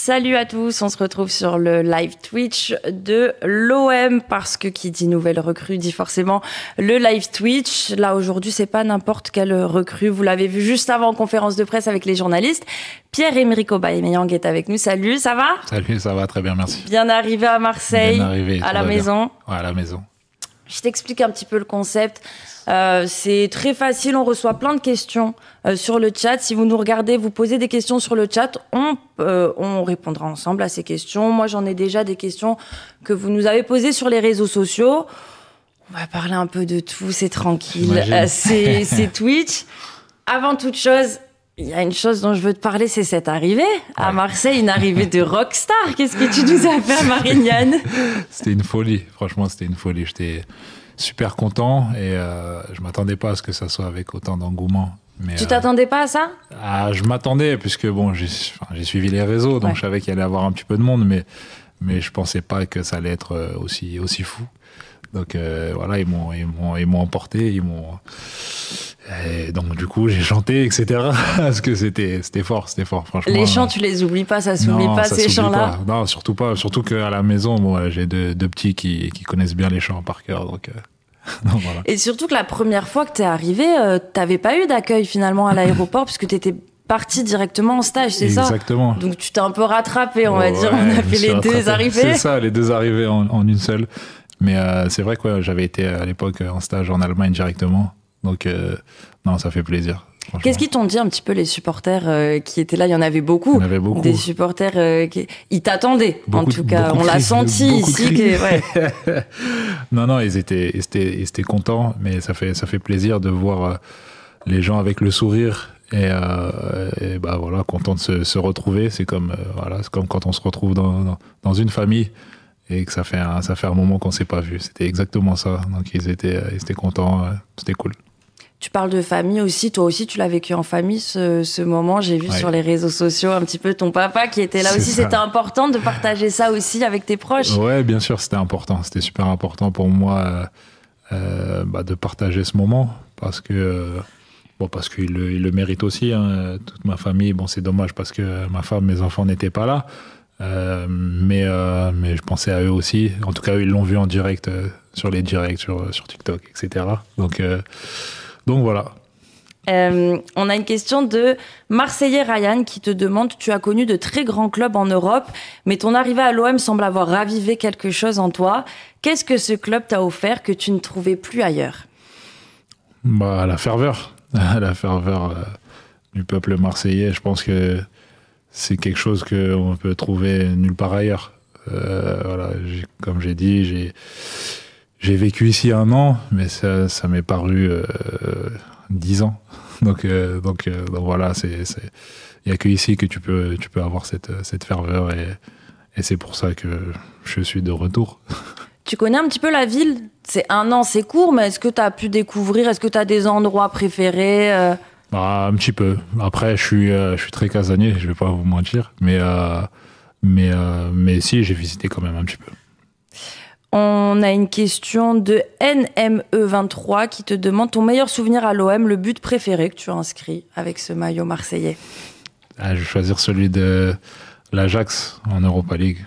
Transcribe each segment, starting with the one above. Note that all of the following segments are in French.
Salut à tous, on se retrouve sur le live Twitch de l'OM parce que qui dit nouvelle recrue dit forcément le live Twitch. Là aujourd'hui c'est pas n'importe quelle recrue, vous l'avez vu juste avant en conférence de presse avec les journalistes. Pierre-Emerick Aubameyang est avec nous, salut, ça va ? Salut, ça va très bien, merci. Bien arrivé à Marseille, bien arrivé, à la maison. Ouais, à la maison. Je t'explique un petit peu le concept. C'est très facile, on reçoit plein de questions sur le chat. Si vous nous regardez, vous posez des questions sur le chat, on répondra ensemble à ces questions. Moi, j'en ai déjà des questions que vous nous avez posées sur les réseaux sociaux. On va parler un peu de tout, c'est tranquille. C'est Twitch. Avant toute chose, il y a une chose dont je veux te parler, c'est cette arrivée à Marseille, une arrivée de rockstar. Qu'est-ce que tu nous as fait, Marignane ? C'était une folie, franchement, c'était une folie. J'étais super content et je m'attendais pas à ce que ça soit avec autant d'engouement. Mais, tu t'attendais pas à ça ? Je m'attendais, puisque bon, j'ai suivi les réseaux, donc je savais qu'il allait y avoir un petit peu de monde, mais je pensais pas que ça allait être aussi fou. Donc voilà, ils m'ont emporté, et donc du coup j'ai chanté, etc. Parce que c'était fort, franchement. Les chants, tu les oublies pas, ça s'oublie pas, ces chants-là. Non, surtout pas. Surtout qu'à la maison, bon, j'ai deux petits qui connaissent bien les chants par cœur, donc voilà. Et surtout que la première fois que t'es arrivé, t'avais pas eu d'accueil finalement à l'aéroport, puisque t'étais parti directement en stage, c'est ça ? Exactement. Donc tu t'es un peu rattrapé, on va dire. On a fait les deux arrivées. C'est ça, les deux arrivées en une seule. Mais c'est vrai que j'avais été à l'époque en stage en Allemagne directement. Donc, non, ça fait plaisir. Qu'est-ce qu'ils t'ont dit un petit peu, les supporters qui étaient là ? Il y en avait beaucoup. Il y en avait beaucoup. Des supporters ils t'attendaient, en tout cas. On l'a cris, senti ici. Non, ils étaient contents, mais ça fait plaisir de voir les gens avec le sourire et bah voilà, contents de se retrouver. C'est comme quand on se retrouve dans une famille. Et que ça fait un moment qu'on ne s'est pas vu. C'était exactement ça. Donc ils étaient contents, c'était cool. Tu parles de famille aussi. Toi aussi, tu l'as vécu en famille, ce moment. J'ai vu sur les réseaux sociaux un petit peu ton papa qui était là aussi. C'était important de partager ça aussi avec tes proches. Ouais, bien sûr, c'était important. C'était super important pour moi de partager ce moment parce que qu'il le mérite aussi. Hein. Toute ma famille, bon, c'est dommage parce que ma femme, mes enfants n'étaient pas là. Mais je pensais à eux aussi. En tout cas, eux, ils l'ont vu en direct sur les directs, sur TikTok, etc. Donc voilà. On a une question de Marseillais Ryan qui te demande: tu as connu de très grands clubs en Europe, mais ton arrivée à l'OM semble avoir ravivé quelque chose en toi. Qu'est-ce que ce club t'a offert que tu ne trouvais plus ailleurs ? La ferveur. La ferveur du peuple marseillais. Je pense que c'est quelque chose qu'on peut trouver nulle part ailleurs. Voilà, comme j'ai dit, j'ai vécu ici 1 an, mais ça m'est paru 10 ans. Donc voilà, il n'y a que ici que tu peux avoir cette ferveur et c'est pour ça que je suis de retour. Tu connais un petit peu la ville ? C'est 1 an, c'est court, mais est-ce que tu as pu découvrir ? Est-ce que tu as des endroits préférés ? Un petit peu. Après, je suis très casanier, je vais pas vous mentir, mais si, j'ai visité quand même un petit peu. On a une question de NME23 qui te demande ton meilleur souvenir à l'OM, le but préféré que tu as inscrit avec ce maillot marseillais. Je vais choisir celui de l'Ajax en Europa League.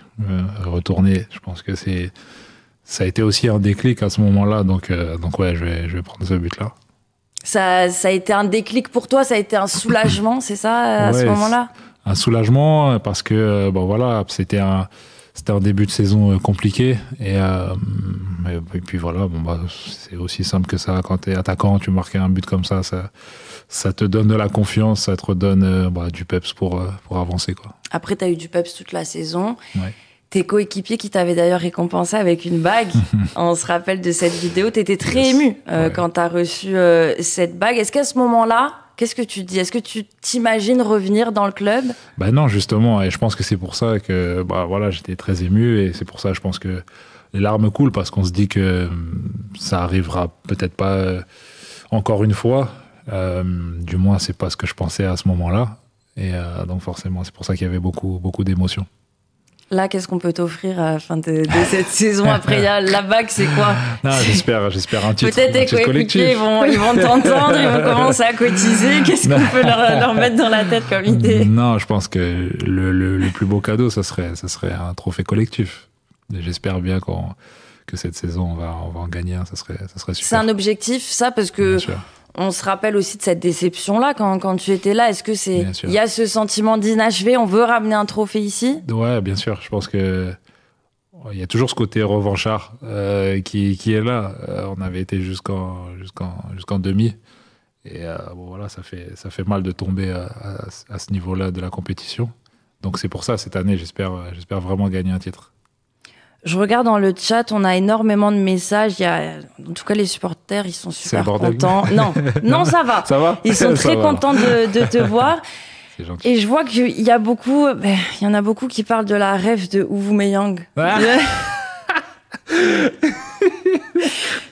Retourner, je pense que ça a été aussi un déclic à ce moment-là, donc ouais, je vais prendre ce but-là. Ça a été un déclic pour toi, ça a été un soulagement, c'est ça, à ce moment-là ? Un soulagement, parce que voilà, c'était un début de saison compliqué. Et puis voilà, c'est aussi simple que ça. Quand tu es attaquant, tu marques un but comme ça te donne de la confiance, ça te redonne du peps pour avancer, quoi. Après, tu as eu du peps toute la saison. Ouais. Tes coéquipiers qui t'avaient d'ailleurs récompensé avec une bague. On se rappelle de cette vidéo. Tu étais très ému quand tu as reçu cette bague. Est-ce qu'à ce moment-là, qu'est-ce que tu dis ? Est-ce que tu t'imagines revenir dans le club ? Non, justement. Et je pense que c'est pour ça que voilà, j'étais très ému. Et c'est pour ça, je pense que les larmes coulent parce qu'on se dit que ça arrivera peut-être pas encore une fois. Du moins, c'est pas ce que je pensais à ce moment-là. Et donc forcément, c'est pour ça qu'il y avait beaucoup, beaucoup d'émotions. Là, qu'est-ce qu'on peut t'offrir à la fin de cette saison? Après, il y a la bague, c'est quoi? Non, j'espère un titre. Peut-être tes coéquipiers, ils vont t'entendre, ils vont commencer à cotiser. Qu'est-ce qu'on peut leur mettre dans la tête comme idée? Non, je pense que le plus beau cadeau, ça serait un trophée collectif. Et j'espère bien que cette saison, on va en gagner un. Ça serait super. C'est un objectif, ça, parce que on se rappelle aussi de cette déception-là quand tu étais là. Est-ce que il y a ce sentiment d'inachevé, on veut ramener un trophée ici? Ouais, bien sûr. Je pense que il y a toujours ce côté revanchard qui est là. On avait été jusqu'en demi. Et bon, voilà, ça fait mal de tomber à ce niveau-là de la compétition. Donc c'est pour ça, cette année, j'espère vraiment gagner un titre. Je regarde dans le chat, on a énormément de messages. En tout cas, les supporters, ils sont super contents. Non, ça va. Ça va. Ils sont très contents de te voir. C'est gentil. Et je vois qu'il y a beaucoup, il y en a beaucoup qui parlent de la rêve de Aubameyang. Ah.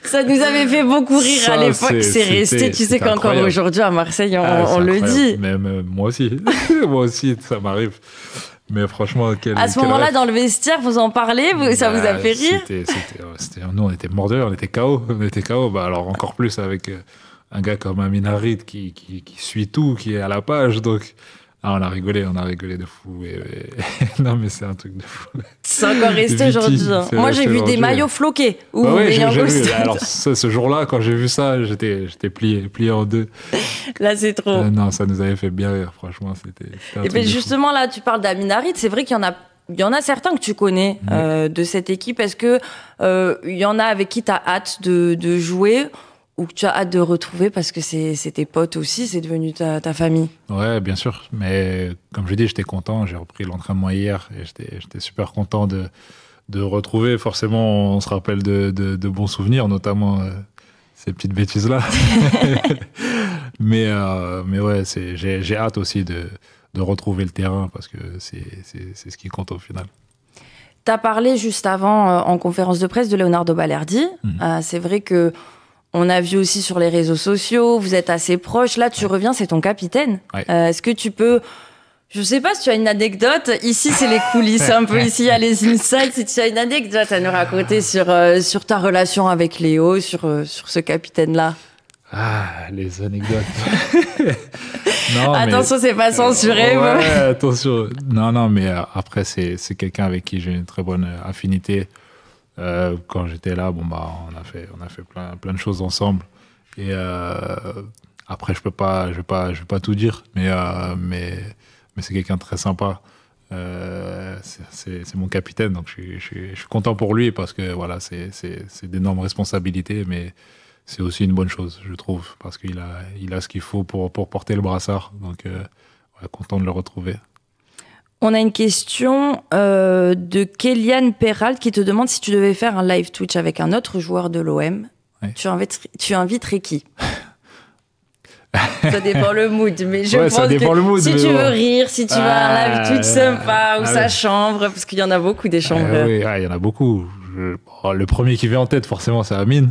Ça nous avait fait beaucoup rire à l'époque. C'est resté, tu sais qu'encore aujourd'hui à Marseille, on le dit. Même moi aussi. Moi aussi, ça m'arrive. Mais franchement, à ce moment-là, dans le vestiaire, vous en parlez, ça vous a fait rire? Nous, on était mordeurs, on était KO. Alors encore plus avec un gars comme Amin Harit qui suit tout, qui est à la page. Donc, on a rigolé de fou. Non, mais c'est un truc de fou. C'est encore resté aujourd'hui. Moi, j'ai vu des maillots floqués. J'ai vu. Alors, ce jour-là, quand j'ai vu ça, j'étais plié en deux. Là, c'est trop. Non, ça nous avait fait bien rire, franchement. C'était et bien, justement, là, tu parles d'Amin Harit. C'est vrai qu'il y en a certains que tu connais de cette équipe. Est-ce que il y en a avec qui tu as hâte de jouer ou que tu as hâte de retrouver parce que c'est tes potes aussi, c'est devenu ta famille? Ouais, bien sûr. Mais comme je dis, j'étais content. J'ai repris l'entraînement hier et j'étais super content de retrouver. Forcément, on se rappelle de bons souvenirs, notamment ces petites bêtises-là. mais ouais, j'ai hâte aussi de retrouver le terrain parce que c'est ce qui compte au final. Tu as parlé juste avant, en conférence de presse, de Leonardo Balerdi. C'est vrai que on a vu aussi sur les réseaux sociaux, vous êtes assez proches. Là, tu reviens, c'est ton capitaine. Ouais. Est-ce que tu peux... Je sais pas si tu as une anecdote. Ici, c'est les coulisses un peu. Ici, il y a les insights. Si tu as une anecdote à nous raconter sur ta relation avec Léo, sur ce capitaine-là. Ah, les anecdotes. Non, attention, c'est pas censuré. Ouais, attention. Non, mais après, c'est quelqu'un avec qui j'ai une très bonne affinité. Quand j'étais là, on a fait plein de choses ensemble. Et après, je vais pas tout dire, mais c'est quelqu'un de très sympa. C'est mon capitaine, donc je suis content pour lui parce que voilà, c'est d'énormes responsabilités, mais c'est aussi une bonne chose, je trouve, parce qu'il a ce qu'il faut pour porter le brassard. Donc, content de le retrouver. On a une question de Kéliane Perral qui te demande si tu devais faire un live Twitch avec un autre joueur de l'OM, tu inviterais qui? Ça dépend le mood, mais je pense que si tu veux rire, si tu veux un live Twitch sympa ou sa chambre, parce qu'il y en a beaucoup des chambres. Oui, il y en a beaucoup. Le premier qui vient en tête, forcément, c'est Amin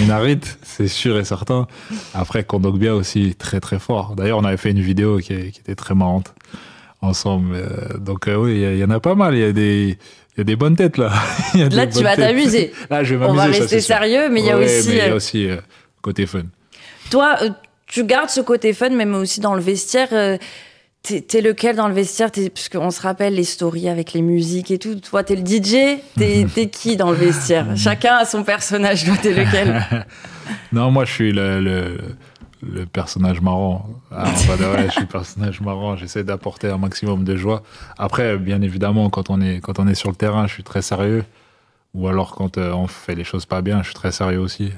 Harit, c'est sûr et certain. Après, Kondogbia aussi, très très fort. D'ailleurs, on avait fait une vidéo qui était très marrante ensemble. Donc oui, il y en a pas mal. Il y a des bonnes têtes là. Là, tu vas t'amuser. Là, je vais m'amuser. On va rester sérieux, mais il y a aussi côté fun. Toi, tu gardes ce côté fun, mais aussi dans le vestiaire. T'es lequel dans le vestiaire? Parce qu'on se rappelle les stories avec les musiques et tout. Toi, t'es le DJ. T'es qui dans le vestiaire? Chacun a son personnage. Toi, t'es lequel? Non, moi, je suis le personnage marrant. Je suis le personnage marrant. J'essaie d'apporter un maximum de joie. Après, bien évidemment, quand on est sur le terrain, je suis très sérieux. Ou alors, quand on fait les choses pas bien, je suis très sérieux aussi.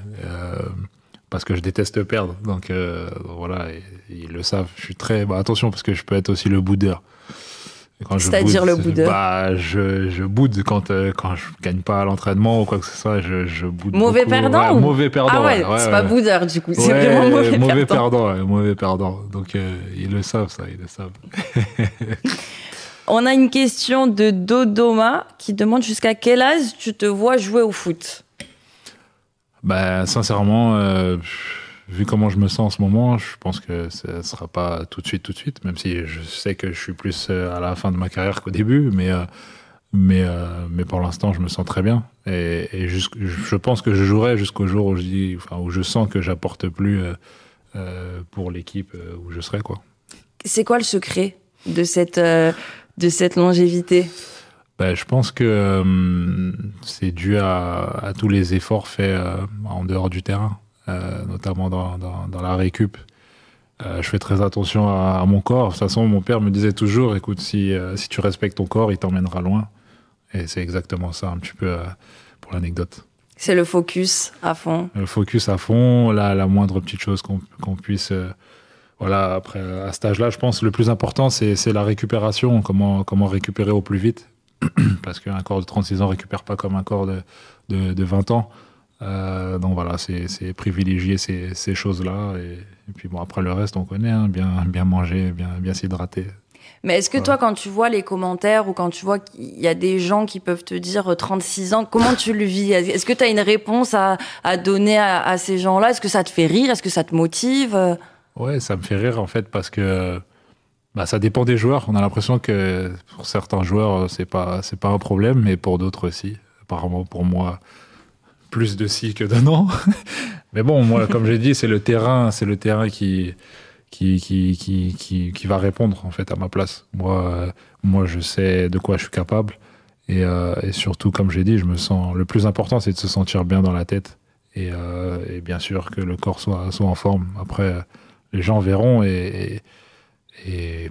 Parce que je déteste perdre. Donc voilà, ils le savent. Je suis très... attention, parce que je peux être aussi le boudeur. C'est-à-dire le boudeur? Je boude quand je gagne pas à l'entraînement ou quoi que ce soit. Je boude mauvais beaucoup. perdant? Mauvais perdant. Ah ouais, c'est pas boudeur du coup. C'est vraiment mauvais perdant. Mauvais perdant. Donc ils le savent, ça, ils le savent. On a une question de Dodoma qui demande jusqu'à quel âge tu te vois jouer au foot? Sincèrement, vu comment je me sens en ce moment, je pense que ça ne sera pas tout de suite, même si je sais que je suis plus à la fin de ma carrière qu'au début, mais Mais pour l'instant, je me sens très bien. Et je pense que je jouerai jusqu'au jour où où je sens que j'apporte plus pour l'équipe où je serai, quoi. C'est quoi le secret de cette longévité? Ben, je pense que c'est dû à tous les efforts faits en dehors du terrain, notamment dans la récup. Je fais très attention à mon corps. De toute façon, mon père me disait toujours, écoute, si tu respectes ton corps, il t'emmènera loin. Et c'est exactement ça, un petit peu pour l'anecdote. C'est le focus à fond. Le focus à fond, la moindre petite chose qu'on puisse... voilà, après, à cet âge-là, je pense que le plus important, c'est la récupération. Comment récupérer au plus vite. Parce qu'un corps de 36 ans ne récupère pas comme un corps de 20 ans. Donc voilà, c'est privilégier ces choses-là. Et puis bon, après le reste, on connaît, hein, bien manger, bien s'hydrater. Mais est-ce que toi, quand tu vois les commentaires ou quand tu vois qu'il y a des gens qui peuvent te dire 36 ans, comment tu le vis? Est-ce que tu as une réponse à donner à ces gens-là? Est-ce que ça te fait rire? Est-ce que ça te motive? Ouais, ça me fait rire en fait parce que ça dépend des joueurs. On a l'impression que pour certains joueurs, c'est pas un problème, mais pour d'autres aussi. Apparemment, pour moi, plus de si que de non. Mais bon, moi, comme j'ai dit, c'est le terrain qui va répondre en fait à ma place. Moi, je sais de quoi je suis capable et surtout, comme j'ai dit, je me sens. Le plus important, c'est de se sentir bien dans la tête et bien sûr que le corps soit en forme. Après, les gens verront et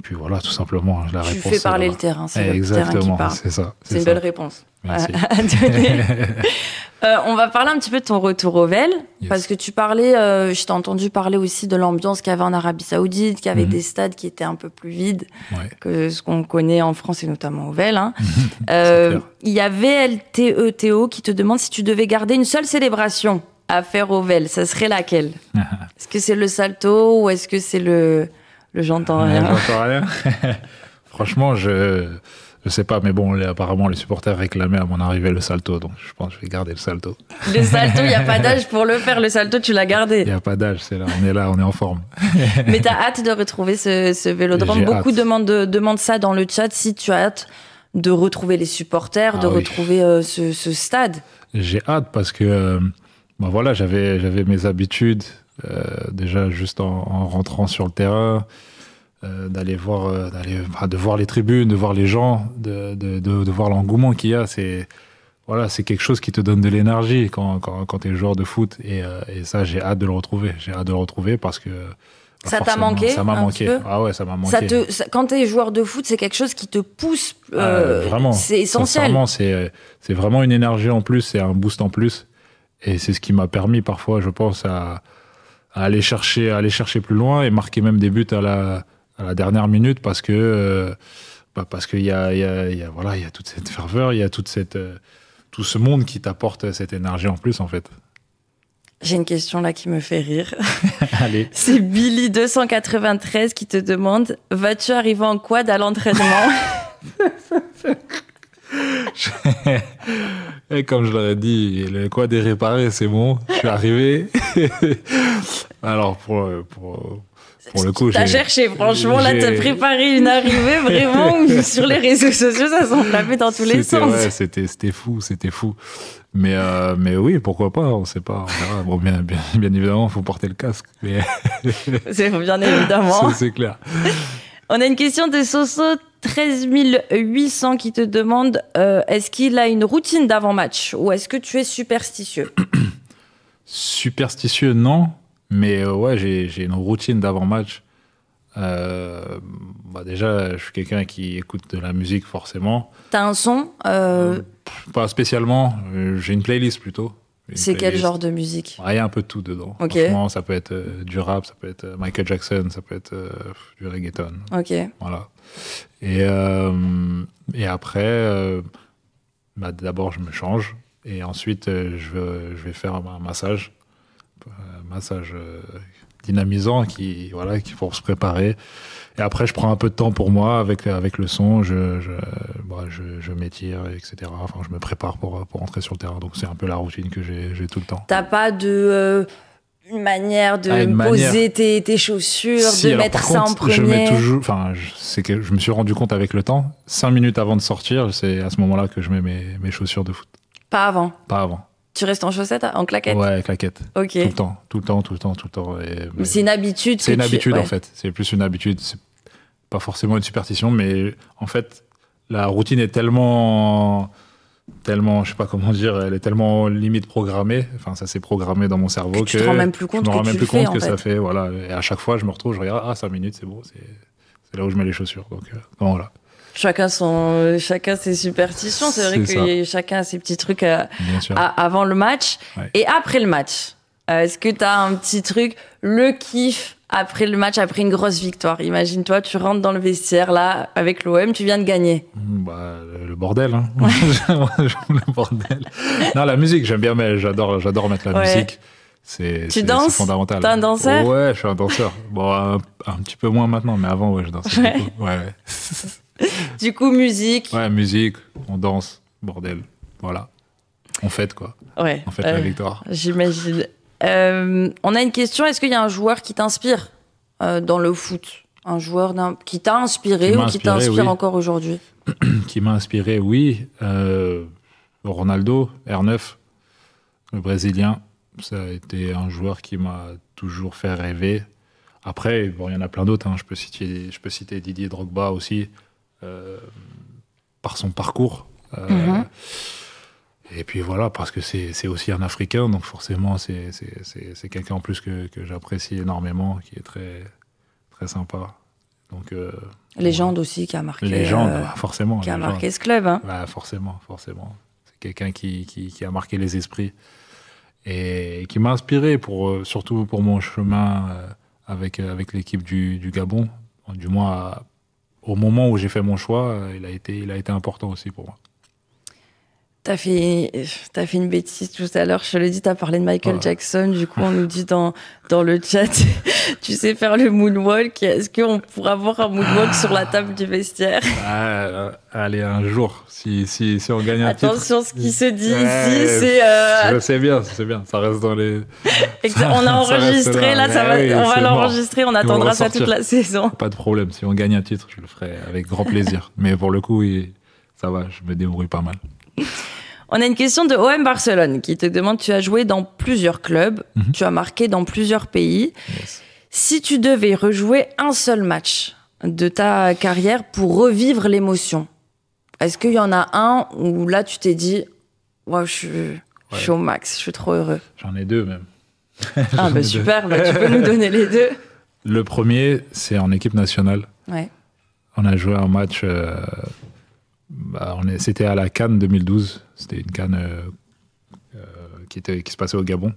puis voilà, tout simplement. La réponse, tu fais parler le terrain, c'est le terrain qui parle. C'est ça. C'est une belle réponse. Merci. On va parler un petit peu de ton retour au VEL, Yes. parce que tu parlais, je t'ai entendu parler aussi de l'ambiance qu'il y avait en Arabie Saoudite, qu'il y avait des stades qui étaient un peu plus vides que ce qu'on connaît en France et notamment au VEL. Hein. Il y avait LTE Théo qui te demande si tu devais garder une seule célébration à faire au VEL, ça serait laquelle? Est-ce que c'est le salto ou est-ce que c'est le j'entends rien? J'entends rien. Franchement, je sais pas, mais bon, apparemment, les supporters réclamaient à mon arrivée le salto, donc je pense que je vais garder le salto. Le salto, il n'y a pas d'âge pour le faire. Le salto, tu l'as gardé. Il n'y a pas d'âge, c'est là, on est en forme. Mais tu as hâte de retrouver ce vélodrome. J'ai Beaucoup hâte. demandent ça dans le chat, si tu as hâte de retrouver les supporters, de retrouver ce stade. J'ai hâte parce que voilà, j'avais mes habitudes, déjà juste en rentrant sur le terrain, de voir les tribunes, de voir les gens, de voir l'engouement qu'il y a. C'est quelque chose qui te donne de l'énergie quand tu es joueur de foot. Et ça, j'ai hâte de le retrouver. J'ai hâte de le retrouver parce que... Ça t'a manqué? Ça m'a manqué. Ah ouais, ça m'a manqué. Quand tu es joueur de foot, c'est quelque chose qui te pousse. Vraiment. C'est essentiel. Sincèrement, c'est vraiment une énergie en plus, c'est un boost en plus. Et c'est ce qui m'a permis parfois, je pense, à aller chercher plus loin et marquer même des buts à la dernière minute parce que il y a toute cette ferveur, il y a tout ce monde qui t'apporte cette énergie en plus en fait. J'ai une question là qui me fait rire. Allez. C'est Billy293 qui te demande: vas-tu arriver en quad à l'entraînement? Et comme je l'aurais dit, le quad est réparé, c'est bon, je suis arrivé. Alors pour le coup, t'as cherché, franchement, là t'as préparé une arrivée vraiment sur les réseaux sociaux, ça s'enflammait dans tous les sens. Ouais, c'était fou. Mais oui, pourquoi pas, on sait pas, on verra. Bon, bien évidemment, il faut porter le casque. Mais c'est bien évidemment. c'est clair. On a une question de Soso 13800 qui te demande est-ce qu'il a une routine d'avant-match ou est-ce que tu es superstitieux? Superstitieux, non. Mais ouais, j'ai une routine d'avant-match. Déjà, je suis quelqu'un qui écoute de la musique forcément. T'as un son Pas spécialement. J'ai une playlist plutôt. C'est quel genre de musique? Il y a un peu de tout dedans. Okay. Franchement, ça peut être du rap, ça peut être Michael Jackson, ça peut être du reggaeton. Ok. Voilà. Et après, d'abord, je me change. Et ensuite, je vais faire un massage. Massage dynamisant pour se préparer. Et après, je prends un peu de temps pour moi avec le son. Je m'étire, etc. Enfin, je me prépare pour entrer sur le terrain. Donc, c'est un peu la routine que j'ai tout le temps. T'as pas une manière de une poser tes chaussures, Si, de alors, mettre par ça contre, en je mets premier. toujours, c'est que je me suis rendu compte avec le temps, 5 minutes avant de sortir, c'est à ce moment-là que je mets mes chaussures de foot. Pas avant. Pas avant. Tu restes en chaussettes, en claquettes? Ouais, claquettes. Ok. Tout le temps. Mais c'est une habitude. C'est une habitude, ouais. en fait. C'est plus une habitude. C'est pas forcément une superstition, mais en fait, la routine est tellement, je sais pas comment dire, elle est tellement limite programmée. Enfin, ça s'est programmé dans mon cerveau Tu te rends même plus compte je me rends que même tu plus le fais, compte en que fait. ça fait, voilà. Et à chaque fois, je me retrouve, je regarde, 5 minutes, c'est bon, c'est là où je mets les chaussures. Donc voilà. Chacun ses superstitions. C'est vrai C'est que chacun a ses petits trucs Bien sûr. avant le match. Ouais. Et après le match, est-ce que tu as un petit truc, le kiff après le match, après une grosse victoire? Imagine-toi, tu rentres dans le vestiaire là avec l'OM, tu viens de gagner. Bah, le bordel, hein. Le bordel. Non, la musique, j'aime bien, mais j'adore mettre la musique. C'est danses? fondamental. T'es un danseur? Ouais, je suis un danseur. Bon, un petit peu moins maintenant, mais avant, ouais, je dansais Ouais. beaucoup. Ouais. Du coup, musique. Ouais, musique, on danse, bordel. Voilà. On fête, quoi. Ouais. On fête la victoire. J'imagine. On a une question. Est-ce qu'il y a un joueur qui t'inspire dans le foot? Un joueur qui t'a inspiré ou qui t'inspire encore aujourd'hui? Qui m'a inspiré, oui. Ronaldo, R9, le Brésilien. Ça a été un joueur qui m'a toujours fait rêver. Après, bon, il y en a plein d'autres. Hein. Je peux citer Didier Drogba aussi, par son parcours. Et puis voilà, parce que c'est aussi un Africain, donc forcément, c'est quelqu'un en plus que j'apprécie énormément, qui est très, très sympa. Donc, Légende aussi qui a marqué. Légende, forcément. Qui a marqué ce club. Hein. Ouais, forcément. C'est quelqu'un qui a marqué les esprits et qui m'a inspiré, surtout pour mon chemin avec l'équipe du Gabon. Du moins, au moment où j'ai fait mon choix, il a été important aussi pour moi. T'as fait une bêtise tout à l'heure, je te l'ai dit, t'as parlé de Michael Jackson, du coup on nous dit dans le chat, tu sais faire le moonwalk, est-ce qu'on pourra voir un moonwalk sur la table du vestiaire? Allez, un jour, si on gagne un titre. Attention, ce qui se dit ici, c'est... Je sais bien, ça reste dans les... On a enregistré, là, on va l'enregistrer, on attendra ça toute la saison. Pas de problème, si on gagne un titre, je le ferai avec grand plaisir. Mais pour le coup, ça va, je me débrouille pas mal. On a une question de OM Barcelone qui te demande, tu as joué dans plusieurs clubs, tu as marqué dans plusieurs pays. Yes. Si tu devais rejouer un seul match de ta carrière pour revivre l'émotion, est-ce qu'il y en a un où là tu t'es dit, wow, je suis au max, je suis trop heureux? J'en ai deux même. Super, tu peux nous donner les deux. Le premier, c'est en équipe nationale. Ouais. On a joué un match... c'était à la CAN 2012. C'était une CAN qui se passait au Gabon.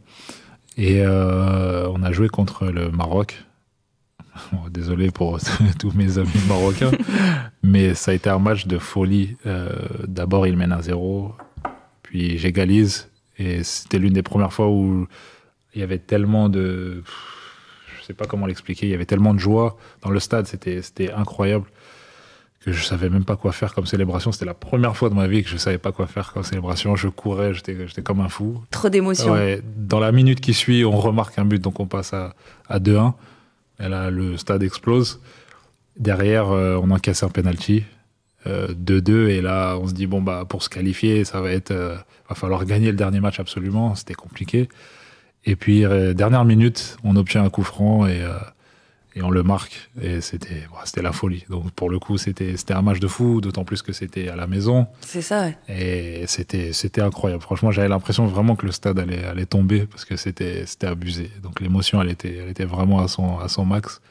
Et on a joué contre le Maroc. Bon, désolé pour tous mes amis marocains. Mais ça a été un match de folie. D'abord, ils mènent 1-0. Puis j'égalise. Et c'était l'une des premières fois où il y avait tellement de... Je sais pas comment l'expliquer. Il y avait tellement de joie dans le stade. C'était incroyable. Que je savais même pas quoi faire comme célébration. C'était la première fois de ma vie que je savais pas quoi faire comme célébration. Je courais, j'étais comme un fou. Trop d'émotions. Ouais, dans la minute qui suit, on remarque un but, donc on passe à 2-1. Et là, le stade explose. Derrière, on encaisse un penalty, 2-2. Et là, on se dit, pour se qualifier, va falloir gagner le dernier match absolument. C'était compliqué. Et puis, dernière minute, on obtient un coup franc et on le marque, et c'était la folie. Donc pour le coup, c'était un match de fou, d'autant plus que c'était à la maison. C'est ça, ouais. Et c'était incroyable. Franchement, j'avais l'impression vraiment que le stade allait tomber, parce que c'était abusé. Donc l'émotion, elle était vraiment à son max.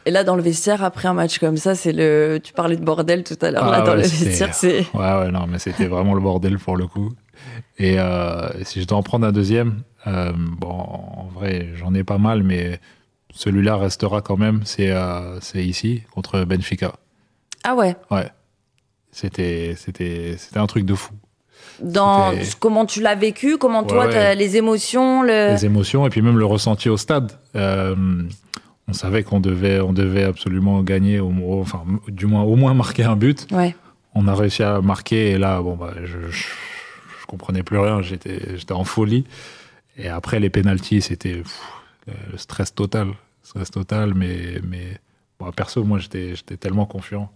Et là, dans le vestiaire, après un match comme ça, tu parlais de bordel tout à l'heure, dans le vestiaire, c'est... non, mais c'était vraiment le bordel pour le coup. Et si je dois en prendre un deuxième, en vrai, j'en ai pas mal, mais... Celui-là restera quand même, c'est ici, contre Benfica. Ah ouais? Ouais. C'était un truc de fou. Comment tu l'as vécu? Comment toi, les émotions? Les émotions, et puis même le ressenti au stade. On savait qu'on devait absolument gagner, du moins au moins marquer un but. Ouais. On a réussi à marquer, et là, je comprenais plus rien, j'étais en folie. Et après, les pénaltys, c'était... le stress total. Stress total, mais bon, perso, moi, j'étais tellement confiant.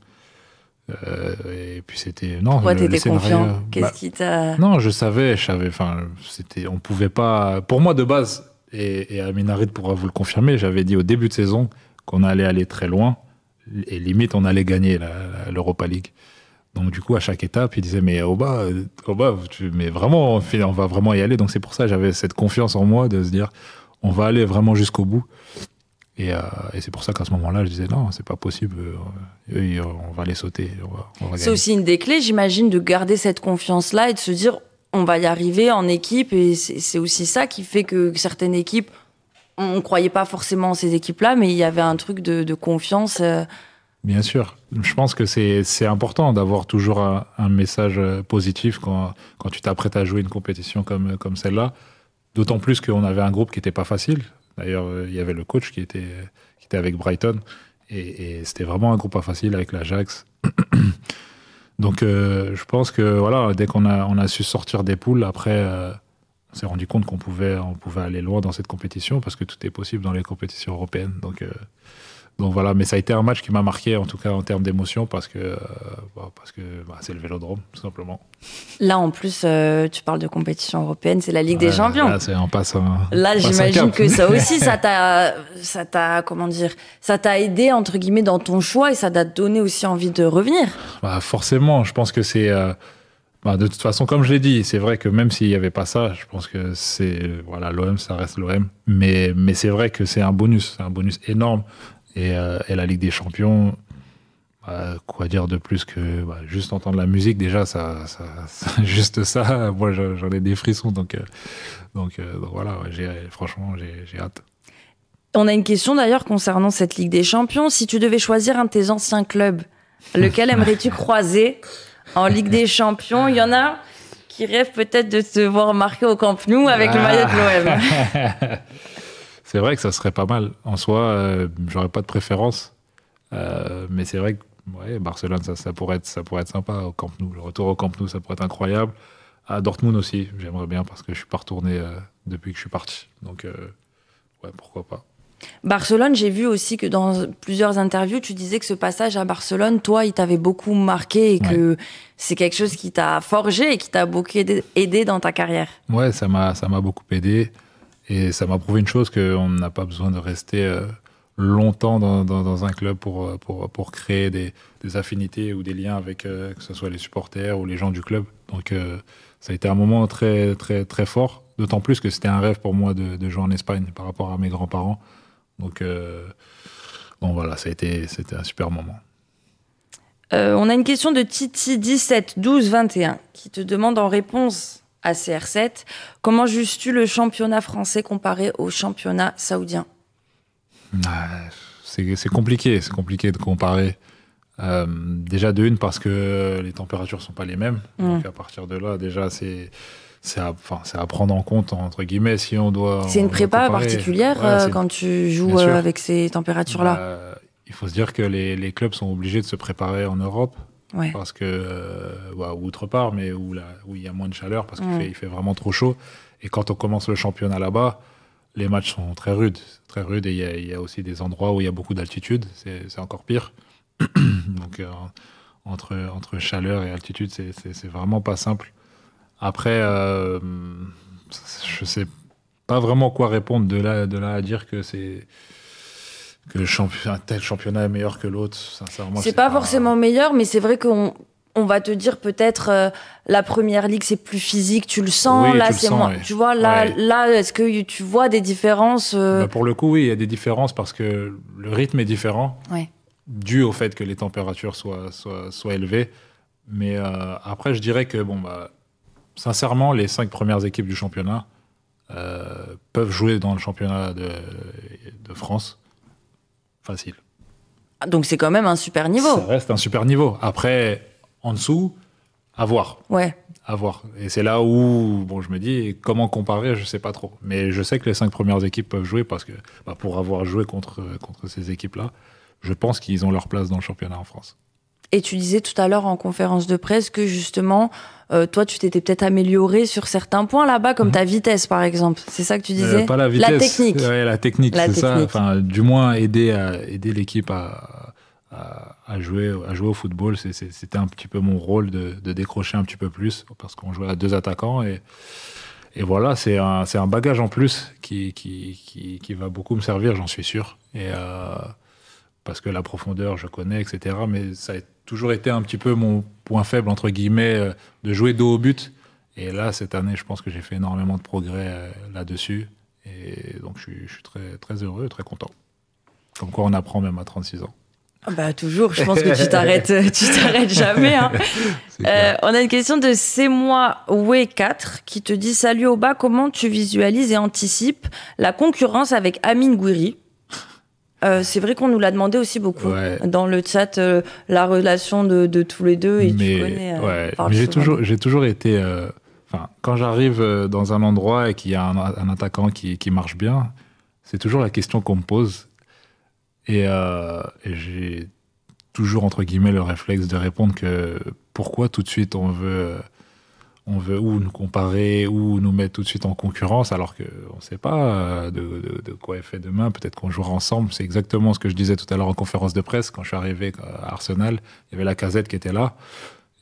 Et puis c'était... Non, Pourquoi t'étais confiant? Qu'est-ce qui t'a... Non, je savais, enfin, on pouvait pas... Pour moi, de base, et Amin Harid pourra vous le confirmer, j'avais dit au début de saison qu'on allait aller très loin, et limite, on allait gagner l'Europa League. Donc du coup, à chaque étape, il disait, mais Oba, mais vraiment, on va vraiment y aller. Donc c'est pour ça que j'avais cette confiance en moi de se dire, on va aller vraiment jusqu'au bout. Et c'est pour ça qu'à ce moment-là, je disais, non, c'est pas possible, on va les sauter. On va c'est gagner. aussi une des clés, j'imagine, de garder cette confiance-là et de se dire, on va y arriver en équipe. Et c'est aussi ça qui fait que certaines équipes, on ne croyait pas forcément en ces équipes-là, mais il y avait un truc de confiance. Bien sûr. Je pense que c'est important d'avoir toujours un message positif quand tu t'apprêtes à jouer une compétition comme celle-là. D'autant plus qu'on avait un groupe qui n'était pas facile. D'ailleurs, il y avait le coach qui était avec Brighton. Et c'était vraiment un groupe pas facile avec l'Ajax. Donc, je pense que voilà, dès qu'on a su sortir des poules, après, on s'est rendu compte qu'on pouvait aller loin dans cette compétition parce que tout est possible dans les compétitions européennes. Donc voilà, mais ça a été un match qui m'a marqué, en tout cas en termes d'émotion, parce que c'est le Vélodrome, tout simplement. Là, en plus, tu parles de compétition européenne, c'est la Ligue des Champions. Là, Là, j'imagine que ça aussi, ça t'a, comment dire, ça t'a aidé, entre guillemets, dans ton choix et ça t'a donné aussi envie de revenir. Forcément, je pense que c'est... de toute façon, comme je l'ai dit, c'est vrai que même s'il n'y avait pas ça, je pense que l'OM, ça reste l'OM. Mais c'est vrai que c'est un bonus énorme. Et la Ligue des Champions, quoi dire de plus que juste entendre la musique, déjà, juste ça, moi j'en ai des frissons. Donc voilà, franchement, j'ai hâte. On a une question d'ailleurs concernant cette Ligue des Champions. Si tu devais choisir un de tes anciens clubs, lequel aimerais-tu croiser en Ligue des Champions? Il y en a qui rêvent peut-être de te voir marquer au Camp Nou avec le maillot de l'OM. C'est vrai que ça serait pas mal. En soi, j'aurais pas de préférence. Mais c'est vrai que Barcelone, ça pourrait être sympa au Camp Nou. Le retour au Camp Nou, ça pourrait être incroyable. À Dortmund aussi, j'aimerais bien parce que je suis pas retourné depuis que je suis parti. Donc, pourquoi pas. Barcelone, j'ai vu aussi que dans plusieurs interviews, tu disais que ce passage à Barcelone, toi, il t'avait beaucoup marqué et que c'est quelque chose qui t'a forgé et qui t'a beaucoup aidé dans ta carrière. Ouais, ça m'a beaucoup aidé. Et ça m'a prouvé une chose, qu'on n'a pas besoin de rester longtemps dans un club pour créer des affinités ou des liens avec que ce soit les supporters ou les gens du club. Donc ça a été un moment très, très, très fort, d'autant plus que c'était un rêve pour moi de jouer en Espagne par rapport à mes grands-parents. Donc voilà, c'était un super moment. On a une question de Titi 17 12 21 qui te demande en réponse à CR7, comment juges-tu le championnat français comparé au championnat saoudien? C'est compliqué de comparer. Déjà de une parce que les températures sont pas les mêmes. Donc à partir de là, déjà c'est à prendre en compte entre guillemets si on doit. C'est une prépa particulière quand tu joues avec ces températures-là. Il faut se dire que les clubs sont obligés de se préparer en Europe. Parce que, ou autre part, mais où il y a moins de chaleur, parce qu'il fait vraiment trop chaud. Et quand on commence le championnat là-bas, les matchs sont très rudes. Et il y a aussi des endroits où il y a beaucoup d'altitude. C'est encore pire. Donc, entre chaleur et altitude, c'est vraiment pas simple. Après, je sais pas vraiment quoi répondre de là à dire que un tel championnat est meilleur que l'autre, sincèrement. C'est pas forcément meilleur, mais c'est vrai qu'on va te dire peut-être la première ligue c'est plus physique, tu le sens. Oui, là c'est moins. Tu vois là, est-ce que tu vois des différences Pour le coup, oui, il y a des différences parce que le rythme est différent, dû au fait que les températures soient élevées. Mais après, je dirais que sincèrement, les 5 premières équipes du championnat peuvent jouer dans le championnat de France. Facile. Donc c'est quand même un super niveau. Ça reste un super niveau. Après, en dessous, à voir. À voir. Et c'est là où je me dis, comment comparer, je sais pas trop. Mais je sais que les 5 premières équipes peuvent jouer parce que pour avoir joué contre ces équipes-là, je pense qu'ils ont leur place dans le championnat en France. Et tu disais tout à l'heure en conférence de presse que justement, toi, tu t'étais peut-être amélioré sur certains points là-bas, comme ta vitesse, par exemple. C'est ça que tu disais? Pas la vitesse. La technique. Ouais, la technique, c'est ça. Enfin, du moins, aider l'équipe à jouer au football. C'était un petit peu mon rôle de décrocher un petit peu plus, parce qu'on jouait à 2 attaquants. Et voilà, c'est un bagage en plus qui va beaucoup me servir, j'en suis sûr. Parce que la profondeur, je connais, etc. Mais ça a toujours été un petit peu mon point faible, entre guillemets, de jouer dos au but. Et là, cette année, je pense que j'ai fait énormément de progrès là-dessus. Et donc, je suis très, très heureux, très content. Comme quoi, on apprend même à 36 ans. Bah, toujours, je pense que tu t'arrêtes jamais. Hein. On a une question de C'est moi Way4 qui te dit: Salut Oba, comment tu visualises et anticipes la concurrence avec Amine Gouiri? C'est vrai qu'on nous l'a demandé aussi beaucoup dans le chat, la relation de tous les deux, et tu connais. Mais j'ai toujours été. Quand j'arrive dans un endroit et qu'il y a un attaquant qui marche bien, c'est toujours la question qu'on me pose. Et j'ai toujours, entre guillemets, le réflexe de répondre que pourquoi tout de suite on veut ou nous comparer ou nous mettre tout de suite en concurrence, alors qu'on ne sait pas de quoi est fait demain. Peut-être qu'on jouera ensemble. C'est exactement ce que je disais tout à l'heure en conférence de presse. Quand je suis arrivé à Arsenal, il y avait Lacazette qui était là.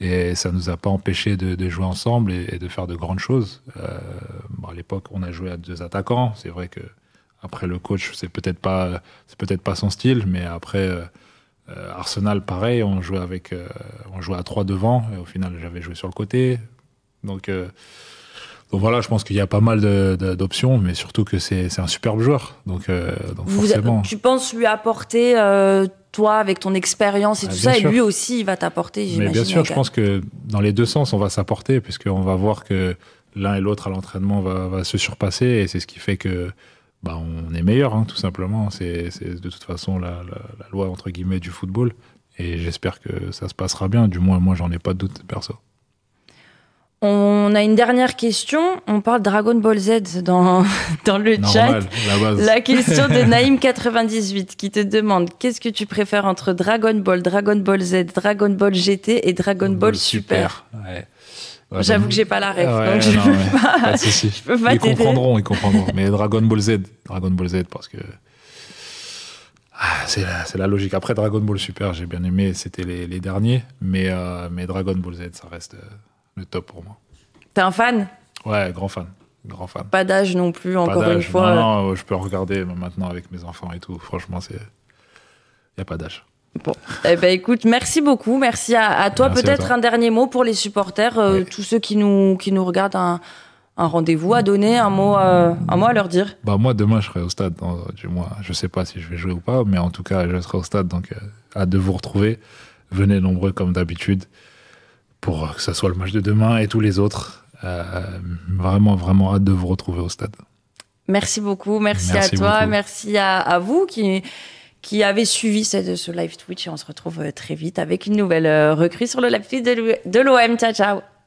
Et ça ne nous a pas empêché de jouer ensemble et de faire de grandes choses. À l'époque, on a joué à 2 attaquants. C'est vrai que après, le coach, c'est peut-être pas son style, mais après, Arsenal, pareil, on jouait à 3 devant, et au final, j'avais joué sur le côté. Donc voilà, je pense qu'il y a pas mal d'options, mais surtout que c'est un superbe joueur. Donc forcément. Tu penses lui apporter, toi, avec ton expérience et tout ça, sûr. Et lui aussi, il va t'apporter, j'imagine. Mais bien sûr, je pense que dans les 2 sens, on va s'apporter, puisqu'on va voir que l'un et l'autre à l'entraînement va se surpasser, et c'est ce qui fait que on est meilleur, hein, tout simplement. C'est de toute façon la loi, entre guillemets, du football. Et j'espère que ça se passera bien. Du moins, moi, j'en ai pas de doute, perso. On a une dernière question. On parle Dragon Ball Z dans le chat. La base. La question de Naïm98 qui te demande: qu'est-ce que tu préfères entre Dragon Ball, Dragon Ball Z, Dragon Ball GT et Dragon Ball Super? Ouais. J'avoue que j'ai pas la ref, donc je peux pas t'aider. Ils comprendront. Mais Dragon Ball Z, parce que c'est la logique. Après, Dragon Ball Super, j'ai bien aimé, c'était les derniers, mais Dragon Ball Z, ça reste le top pour moi. T'es un fan? Ouais, grand fan. Pas d'âge non plus, encore une fois. Non, je peux regarder maintenant avec mes enfants et tout. Franchement, il n'y a pas d'âge. Bon, écoute, merci beaucoup. Merci à toi. Merci. Peut-être un dernier mot pour les supporters, tous ceux qui nous regardent, un rendez-vous à donner, un mot à leur dire. Moi, demain, je serai au stade. Je sais pas si je vais jouer ou pas, mais en tout cas, je serai au stade. Donc, hâte de vous retrouver. Venez nombreux comme d'habitude pour que ça soit le match de demain et tous les autres. Vraiment, vraiment hâte de vous retrouver au stade. Merci beaucoup. Merci à toi. Beaucoup. Merci à vous qui avez suivi ce live Twitch, et on se retrouve très vite avec une nouvelle recrue sur le live Twitch de l'OM. Ciao, ciao.